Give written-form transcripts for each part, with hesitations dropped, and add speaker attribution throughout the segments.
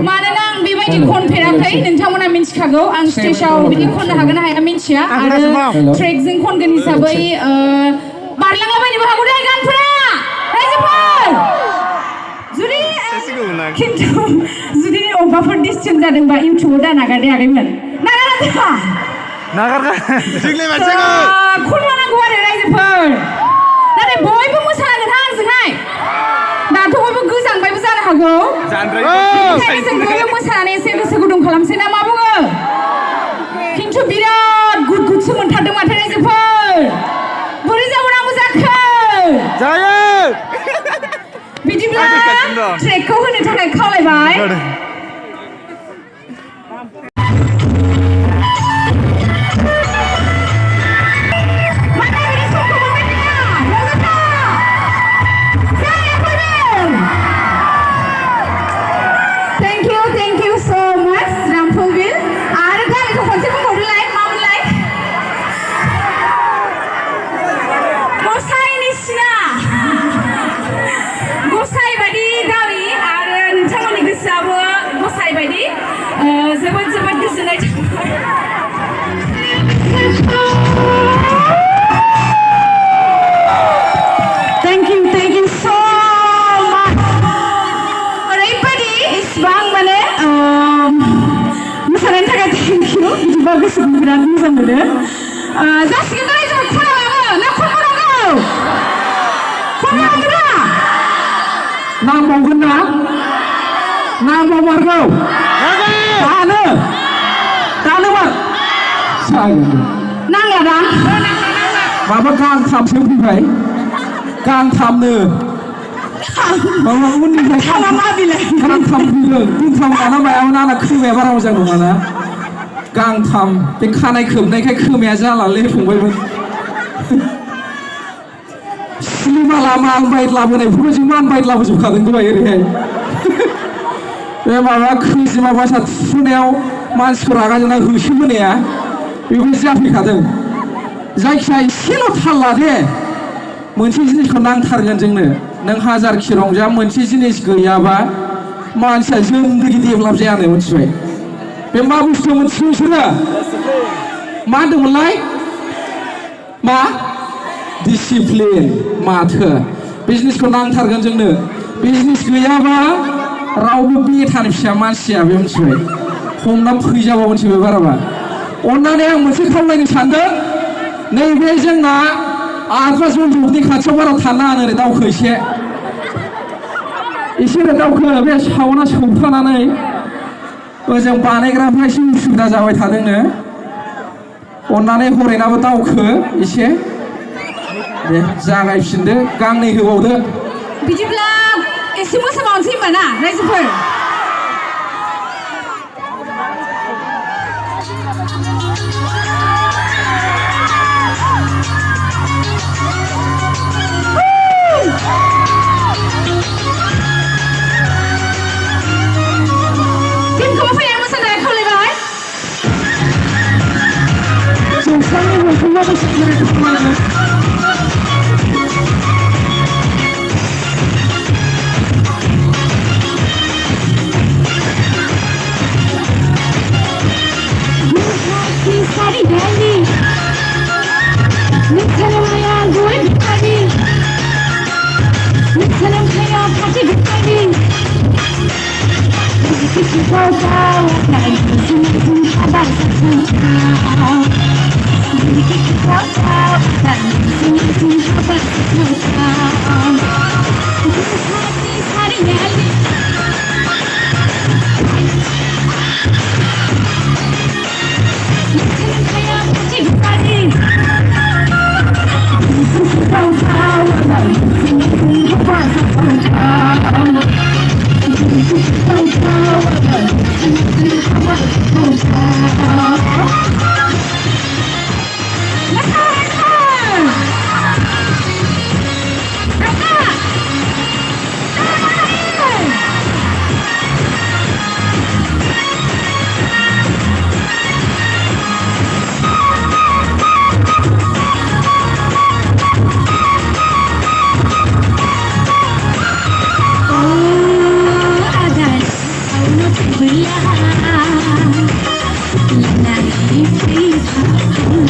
Speaker 1: मानोना आं बेबायदि खनफेराखै नोंथांमोना मिन्थिखागौ आं स्टेजआव बिदि खननो हागोन ना हाया मिन्थिया आरो ट्रेकजों खनगोन हिसाबै बारलांलाबायनोबो हागौ दे गानफोरा रायजोफोर जुदि खिन्थु जुदि अबेबाफोर डिसटेन्स जादोंबा इउटुबाव दा नागारदे आगैमोन नागारगोन खनलानांगौ आरो रायजोफोर नाथाय बयबो मोसानांगोन हा आंजोंहाय दाथ' बयबो गोजांबायबो जानो हागौ जों बयबो मोसानानै एसे गोसो गुदुं खालामसै ना मा बुङो खिन्थु बिराद गुद गुदसो मोनथारदों माथो रायजोफोर बोरै जाबावनांगौ जाखो जायो बिदिब्ला ट्रेकखौ होनो थाखाय खावलायबाय जोबोद जोबोद गोजोननाय थेंक इउ सो माच ओरैबायदि इसिबां माने मोसानायनि थाखाय थेंक इउ बिदिबा गोसोखौ बिराद मोजां मोनो जासिगोन रायजोफोर खनलाङो ना खनबावनांगौ खनलाङोना नांबावगोन ना नांबावमारगौ दानो मा नांला दा माबा गांथामसो फैबाय गांथामनो माबा उननिफ्राय खालामा बिलाय गांथाम फैदों गांथाम लाना मायामोन आंना खोमाया बारा मोजां नङाना गांथाम बे खानाय खोबनायखाय खोमाया जालालै फंबायमोन सिनेमा लामा आं बाइक लाबोनायफोरखौ जों मान बाइक लाबोजोबखादों दहाय ओरैहाय बे माबा खैजिमा बासा थुनायाव मानसिखौ रागा जोंना होसोबोनाया बेबायदि जाफैखादों जायखिया एसेल' थाल ला दे मोनसे जिनिसखौ नांथारगोन जोंनो नों हाजारखि रंजा मोनसे जिनिस गैयाबा मानसिया जिन्दगि डेभेलप जायानो मिथिबाय बे मा बुस्थु मोनथियो नोंसोरो मा होनदोंमोनलाय मा डिसिप्लिन माथो बे जिनिसखौ नांथारगोन जोंनो बे जिनिस गैयाबा रावबो बेथानि फिसा मानसिया बे मिथिबाय हमनानै फैजाबा मिथिबाय बाराबा अन्नानै आं मोनसे खावलायनो सानदों नैबे जोंना आग्राजुलनि खाथियाव बारा थानो नाङा ओरै दावखो एसे ओरै दावखो बे सावना सौखानानै ओजों बानायग्राफ्रा एसे उसुबिदा जाबाय थादोंनो अन्नानै हरैनाबो दावखो एसे दे जागायफिनदो गांनै होबावदो बिदिब्ला एसे मोसाबावनोसै होनबा ना रायजोफोर टिमखौबो फैनानै मोसानो खावलायबाय जौस्रांनि मोनफ्रोमबो मोसागिरिफोरखौ What?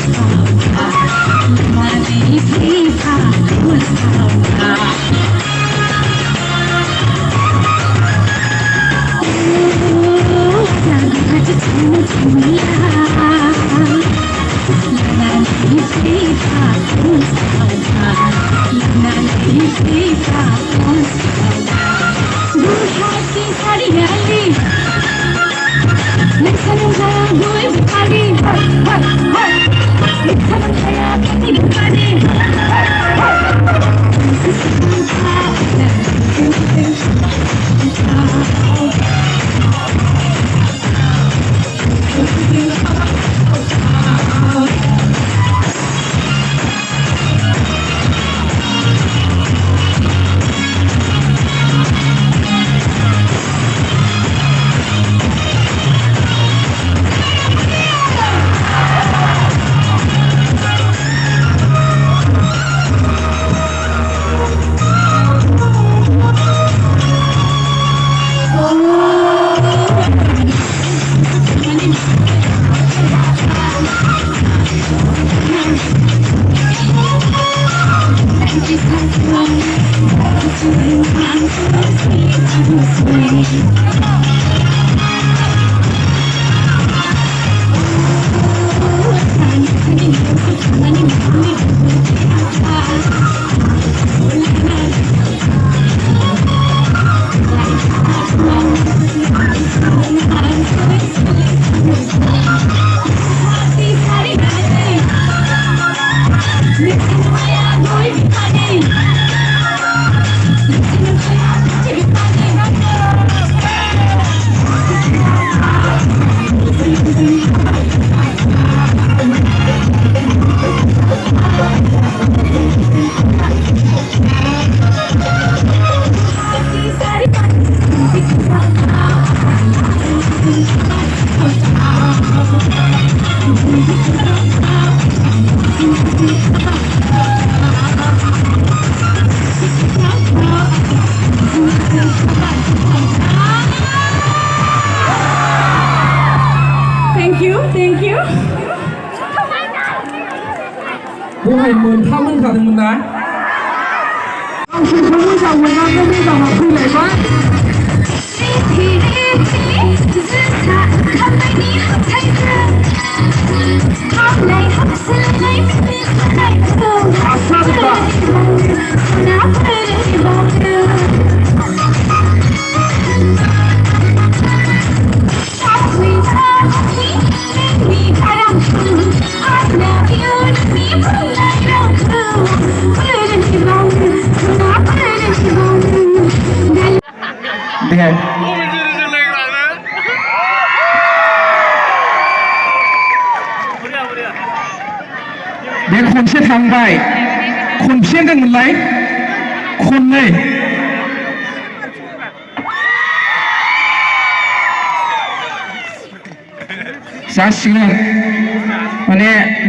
Speaker 2: Thank you.
Speaker 1: Buhay montaumen 가는구나. 당신 정의가 원하는 의가 바꾸래봐. 내 खनसे थांबाय खनसे होनदोंमोनलाय खननै जासिगोन माने